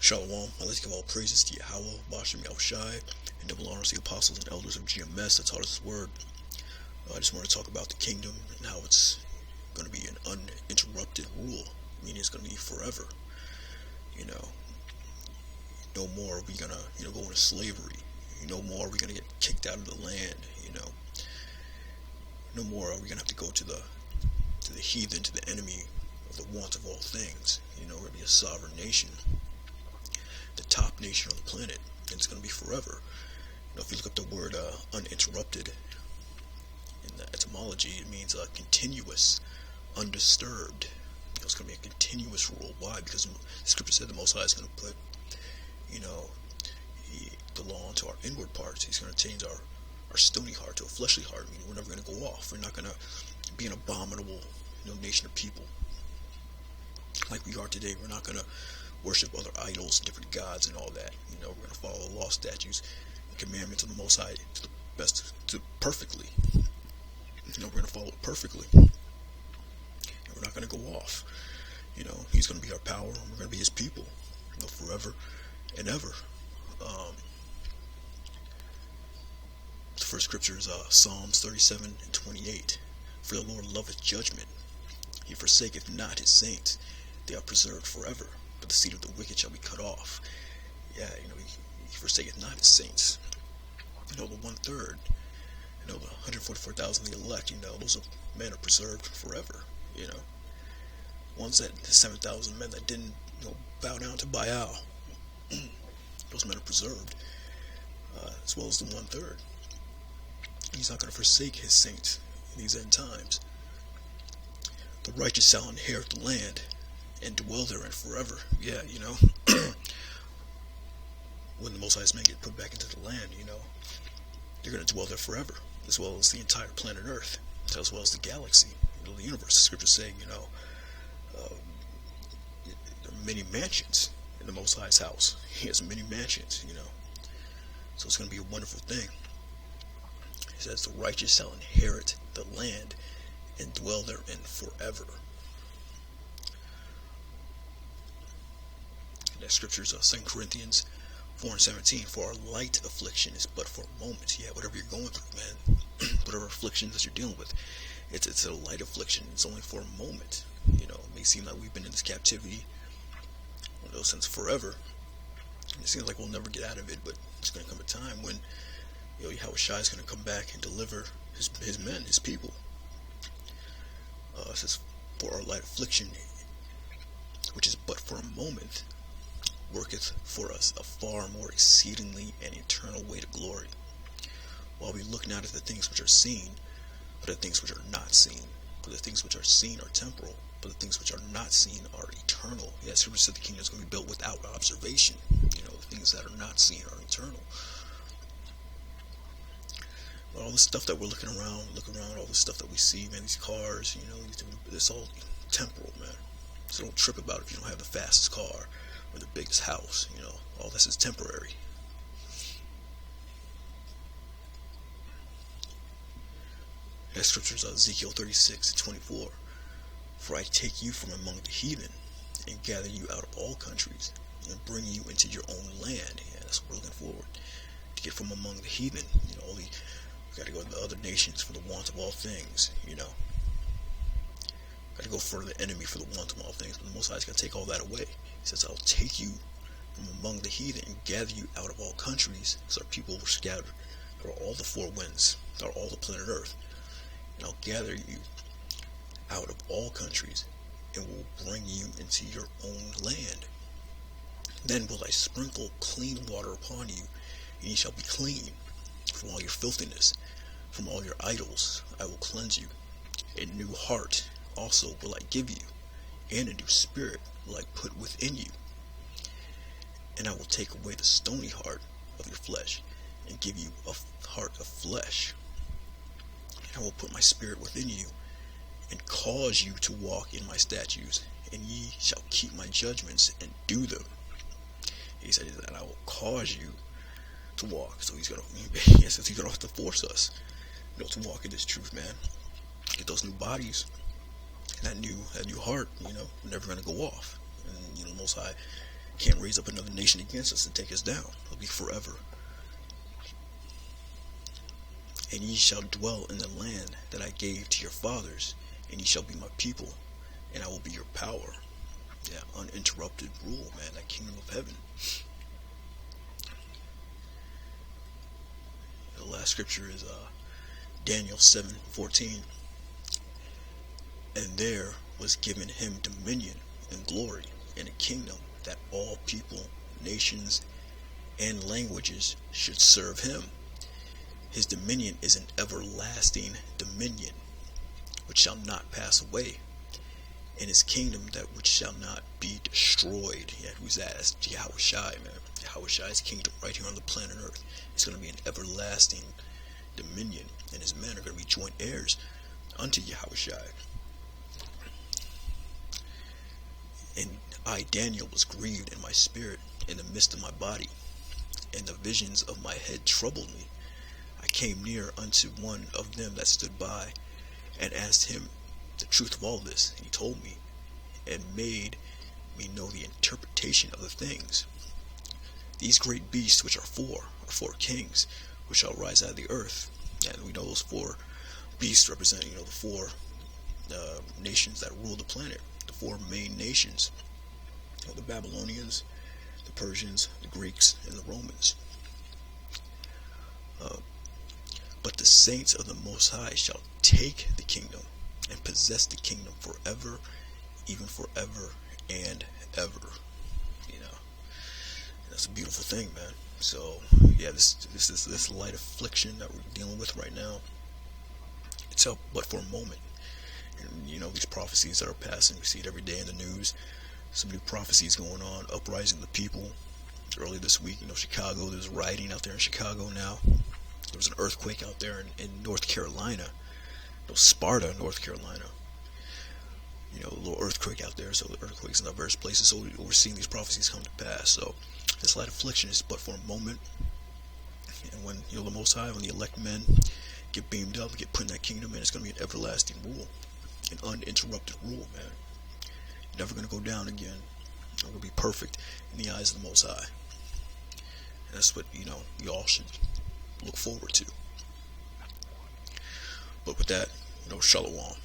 Shalom. I'd like to give all praises to Yahweh, Bashem Yahushai, and double honors to the apostles and elders of GMS that taught us His word. I just want to talk about the kingdom and how it's going to be an uninterrupted rule, meaning it's going to be forever. No more are we going to, go into slavery. No more are we going to get kicked out of the land. No more are we going to have to go to the heathen, to the enemy of the want of all things. We're going to be a sovereign nation, the top nation on the planet, and it's going to be forever. If you look up the word uninterrupted in the etymology, it means continuous, undisturbed. It's going to be a continuous rule. Why? Because the scripture said the Most High is going to put, the law into our inward parts. He's going to change our stony heart to a fleshly heart. Meaning we're never going to go off. We're not going to be an abominable, nation of people like we are today. We're not going to worship other idols and different gods and all that. We're going to follow the law, statutes, and commandments of the Most High perfectly. We're going to follow it perfectly. And we're not going to go off. He's going to be our power, and we're going to be His people, forever and ever. The first scripture is Psalms 37:28. For the Lord loveth judgment. He forsaketh not His saints. They are preserved forever. But the seed of the wicked shall be cut off. He forsaketh not His saints. The 1/3. The 144,000 the elect. Those men are preserved forever. Ones the 7,000 men that didn't, bow down to Baal. Those men are preserved, as well as the 1/3. He's not going to forsake His saints in these end times. The righteous shall inherit the land and dwell therein forever. When the Most High's men get put back into the land, they're going to dwell there forever, as well as the entire planet Earth, as well as the galaxy, the universe. The scriptures say, there are many mansions in the Most High's house. He has many mansions, so it's going to be a wonderful thing. It says the righteous shall inherit the land and dwell therein forever. And that scripture is 2 Corinthians 4:17. For our light affliction is but for a moment. Whatever you're going through, man, whatever afflictions that you're dealing with, it's a light affliction. It's only for a moment. It may seem like we've been in this captivity, since forever. It seems like we'll never get out of it, but it's going to come a time when Yahushua is going to come back and deliver his men, His people. It says, for our light affliction, which is but for a moment, worketh for us a far more exceedingly and eternal weight of glory. While we look not at the things which are seen, but at things which are not seen. For the things which are seen are temporal, but the things which are not seen are eternal. Scripture said the kingdom is going to be built without observation. The things that are not seen are eternal. But all the stuff that we're looking around, all the stuff that we see, man, these cars, it's all temporal, man. So don't trip about it if you don't have the fastest car or the biggest house. All this is temporary. That scripture is Ezekiel 36:24. For I take you from among the heathen and gather you out of all countries and bring you into your own land. That's what we're looking forward to, get from among the heathen. We got to go to the other nations for the want of all things. Got to go for the enemy for the want of all things. But the Most High is going to take all that away. He says, I'll take you from among the heathen and gather you out of all countries, because our people were scattered through all the four winds, through all the planet Earth. And I'll gather you out of all countries and will bring you into your own land. Then will I sprinkle clean water upon you, and ye shall be clean from all your filthiness, from all your idols I will cleanse you. A new heart also will I give you, and a new spirit will I put within you. And I will take away the stony heart of your flesh, and give you a heart of flesh. And I will put my spirit within you, and cause you to walk in my statutes, and ye shall keep my judgments and do them. He said that I will cause you to walk. So he's gonna have to force us, to walk in this truth, man. Get those new bodies, that new heart. We're never gonna go off. And Most High can't raise up another nation against us and take us down. It'll be forever. And ye shall dwell in the land that I gave to your fathers, and ye shall be my people, and I will be your power. Yeah, uninterrupted rule, man, that kingdom of heaven. The last scripture is Daniel 7:14. And there was given him dominion and glory and a kingdom, that all people, nations, and languages should serve him. His dominion is an everlasting dominion, which shall not pass away, and his kingdom that which shall not be destroyed. Yeah, who's that? That's Yahushai, man. Yahushua's kingdom right here on the planet Earth. It's going to be an everlasting dominion, and his men are going to be joint heirs unto Yahushai. And I, Daniel, was grieved in my spirit in the midst of my body, and the visions of my head troubled me. I came near unto one of them that stood by, and asked him the truth of all this. And he told me, and made me know the interpretation of the things. These great beasts which are four kings, which shall rise out of the earth. And we know those four beasts represent, the four nations that rule the planet. The four main nations, the Babylonians, the Persians, the Greeks, and the Romans. But the saints of the Most High shall take the kingdom and possess the kingdom forever, even forever and ever. That's a beautiful thing, man. So yeah, this light affliction that we're dealing with right now, it's up but for a moment. And these prophecies that are passing, we see it every day in the news. Some new prophecies going on, uprising of the people. Earlier this week, Chicago, there's rioting out there in Chicago now. There was an earthquake out there in North Carolina, Sparta, North Carolina. A little earthquake out there. So the earthquakes in various places. So we're seeing these prophecies come to pass. So this light affliction is but for a moment. And when the Most High, when the elect men get beamed up, get put in that kingdom, and it's going to be an everlasting rule, an uninterrupted rule, man. Never going to go down again. We're going to be perfect in the eyes of the Most High. And that's what we all should look forward to. But with that, shalom.